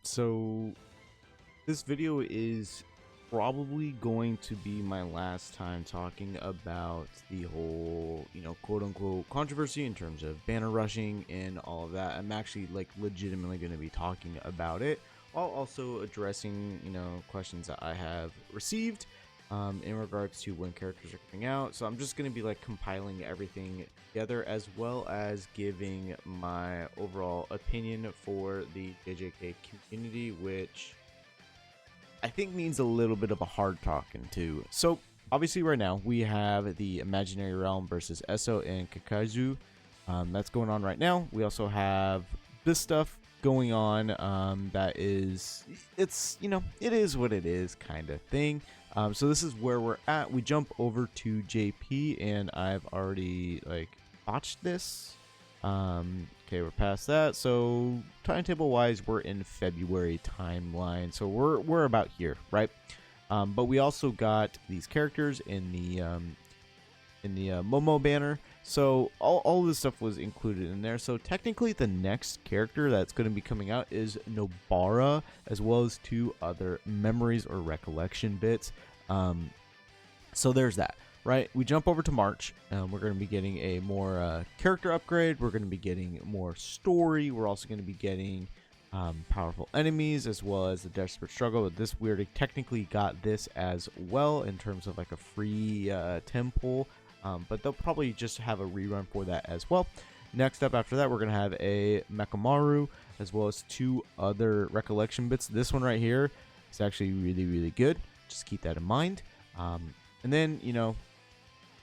So this video is probably going to be my last time talking about the whole, quote unquote controversy in terms of banner rushing and all of that. I'm actually legitimately going to be talking about it while also addressing, questions that I have received in regards to when characters are coming out. So I'm just going to be compiling everything together, as well as giving my overall opinion for the JJK community, which I think means a little bit of a hard talking too. So obviously right now we have the Imaginary Realm versus Esso and Kakazu. That's going on right now. We also have this stuff going on that is, it is what it is kind of thing. So this is where we're at. We jump over to JP, and I've already botched this. Okay, we're past that. So timetable wise, we're in February timeline, so we're about here, right? But we also got these characters in the Momo banner, so all this stuff was included in there. So technically the next character that's going to be coming out is Nobara, as well as two other memories or recollection bits. So there's that. Right, we jump over to March. We're going to be getting a more character upgrade. We're going to be getting more story. We're also going to be getting powerful enemies, as well as the desperate struggle. This we already technically got this as well in terms of a free temple, but they'll probably just have a rerun for that as well. Next up after that, we're going to have a Mekamaru, as well as two other recollection bits. This one right here is actually really good. Just keep that in mind. And then,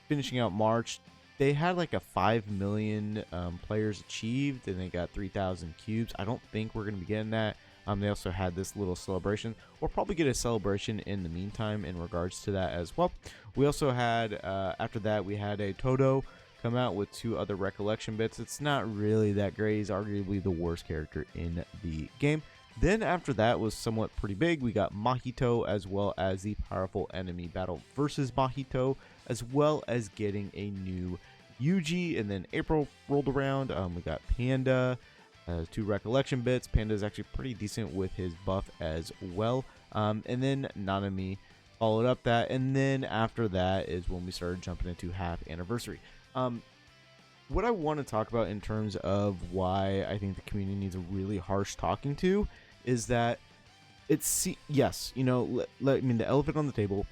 finishing out March, they had a 5 million players achieved, and they got 3,000 cubes. I don't think we're going to be getting that. They also had this little celebration. We'll probably get a celebration in the meantime in regards to that as well. We also had, after that, we had a Todo come out with two other recollection bits. It's not really that great. He's arguably the worst character in the game. Then after that was somewhat pretty big. We got Mahito, as well as the powerful enemy battle versus Mahito, as well as getting a new Yuji. And then April rolled around. We got Panda, two recollection bits. Panda is actually pretty decent with his buff as well. And then Nanami followed up that. And then after that is when we started jumping into half anniversary. What I want to talk about in terms of why I think the community needs a really harsh talking to is that it's, yes, the elephant on the table,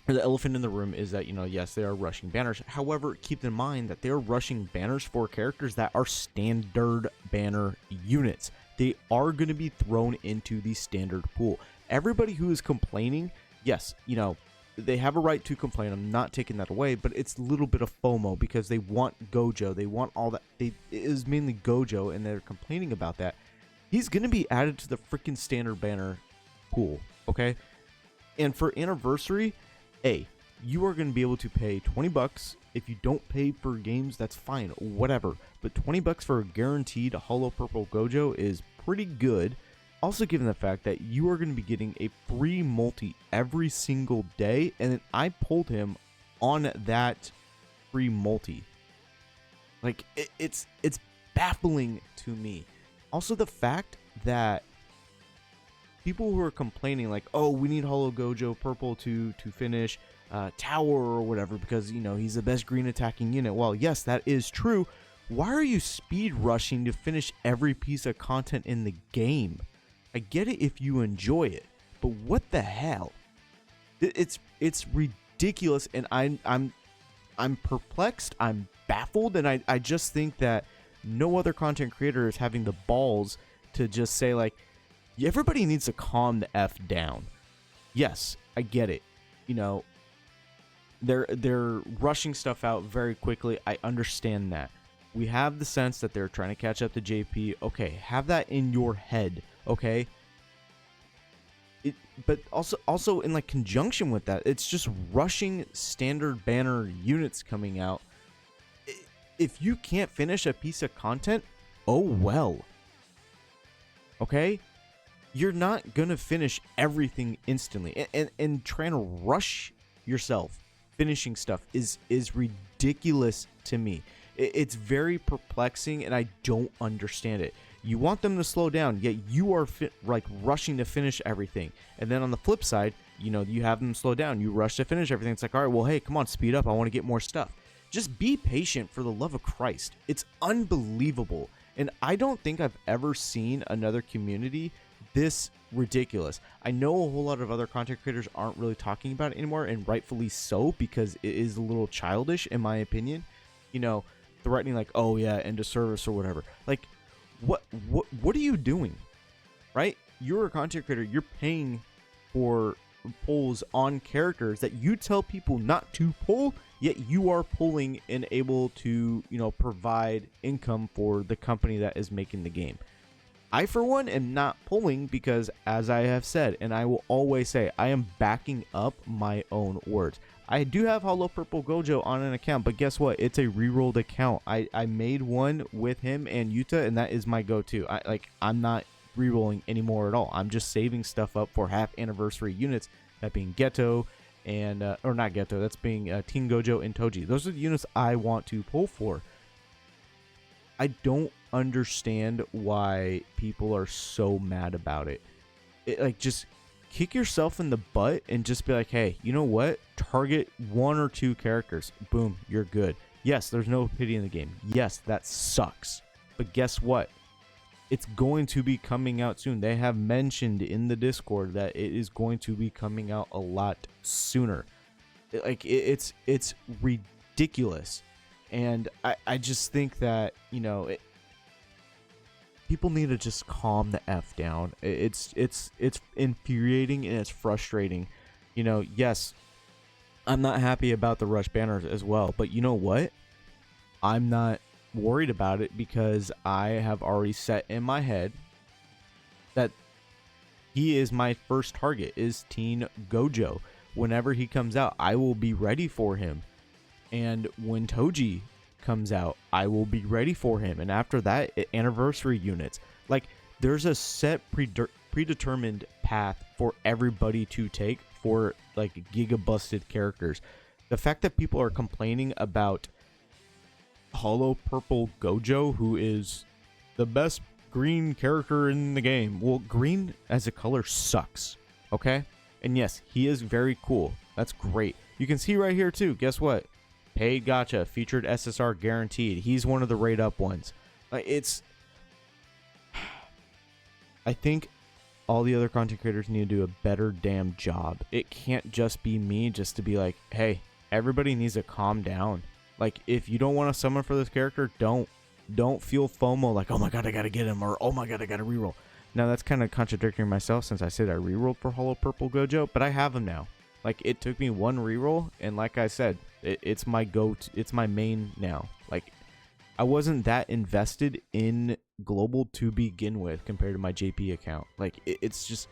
or the elephant in the room, is that, yes, they are rushing banners. However, keep in mind that they're rushing banners for characters that are standard banner units. They are going to be thrown into the standard pool. Everybody who is complaining, yes, they have a right to complain. I'm not taking that away, but it's a little bit of FOMO because they want Gojo. They want all that. It is mainly Gojo, and they're complaining about that. He's going to be added to the freaking standard banner pool, okay? And for anniversary, you are going to be able to pay 20 bucks. If you don't pay for games, that's fine, whatever. But 20 bucks for a guaranteed Hollow Purple Gojo is pretty good. Also, given the fact that you are going to be getting a free multi every single day, and then I pulled him on that free multi. It's baffling to me. Also, the fact that people who are complaining oh, we need Hollow Gojo Purple to finish Tower or whatever because he's the best green attacking unit. Well, yes, that is true. Why are you speed rushing to finish every piece of content in the game? I get it if you enjoy it, but what the hell? It's ridiculous, and I'm perplexed. I'm baffled, and I just think that no other content creator is having the balls to just say everybody needs to calm the F down. Yes, I get it. They're rushing stuff out very quickly. I understand that. We have the sense that they're trying to catch up to JP. Okay, have that in your head. Okay, but also in conjunction with that, it's just rushing standard banner units coming out. If you can't finish a piece of content, oh well. Okay, you're not gonna finish everything instantly, and trying to rush yourself finishing stuff is ridiculous to me. It's very perplexing, and I don't understand it. You want them to slow down, yet you are like rushing to finish everything. And then on the flip side, you know, you have them slow down. You rush to finish everything. It's like, all right, well, hey, come on, speed up. I want to get more stuff. Just be patient, for the love of Christ. It's unbelievable. And I don't think I've ever seen another community this ridiculous. I know a whole lot of other content creators aren't really talking about it anymore, and rightfully so, because it is a little childish in my opinion. You know, threatening like, oh yeah, end of service or whatever. Like, what are you doing? Right? You're a content creator. You're paying for polls on characters that you tell people not to pull, yet you are pulling and able to, you know, provide income for the company that is making the game. I, for one, am not pulling because, as I have said, and I will always say, I am backing up my own words. I do have Hollow Purple Gojo on an account, but guess what? It's a rerolled account. I made one with him and Yuta, and that is my go-to. I'm not rerolling anymore at all. I'm just saving stuff up for half anniversary units, that being Geto and or not Geto, that's being Teen Gojo and Toji. Those are the units I want to pull for. I don't understand why people are so mad about it. Like, just kick yourself in the butt and just be like, hey, you know what? Target 1 or 2 characters. Boom, you're good. Yes, there's no pity in the game. Yes, that sucks. But guess what? It's going to be coming out soon. They have mentioned in the Discord that it is going to be coming out a lot sooner. It's ridiculous. And I just think that, you know, people need to just calm the F down. It's infuriating and it's frustrating. You know, yes, I'm not happy about the rush banners as well, but you know what? I'm not worried about it because I have already set in my head that he is my first target, is Teen Gojo. Whenever he comes out, I will be ready for him. And when Toji comes out, I will be ready for him. And after that, anniversary units. Like, there's a set predetermined path for everybody to take for, like, giga busted characters. The fact that people are complaining about Hollow Purple Gojo, who is the best green character in the game. Well, green as a color sucks, okay? And yes, he is very cool. That's great. You can see right here too, guess what? Paid gacha, featured SSR guaranteed. He's one of the rate up ones. I think all the other content creators need to do a better damn job. It can't just be me just to be like, hey, everybody needs to calm down. Like, if you don't want to summon for this character, don't feel FOMO like, oh my god, I gotta get him, or oh my god, I gotta reroll. Now that's kind of contradicting myself since I said I rerolled for Hollow Purple Gojo, but I have him now. Like, it took me 1 reroll, and like I said, it's my go-to, it's my main now. Like, I wasn't that invested in Global to begin with compared to my JP account. Like, it's just,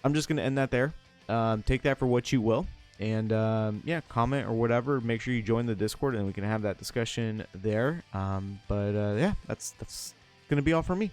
I'm just gonna end that there. Take that for what you will, and yeah, comment or whatever. Make sure you join the Discord, and we can have that discussion there. Yeah, that's gonna be all for me.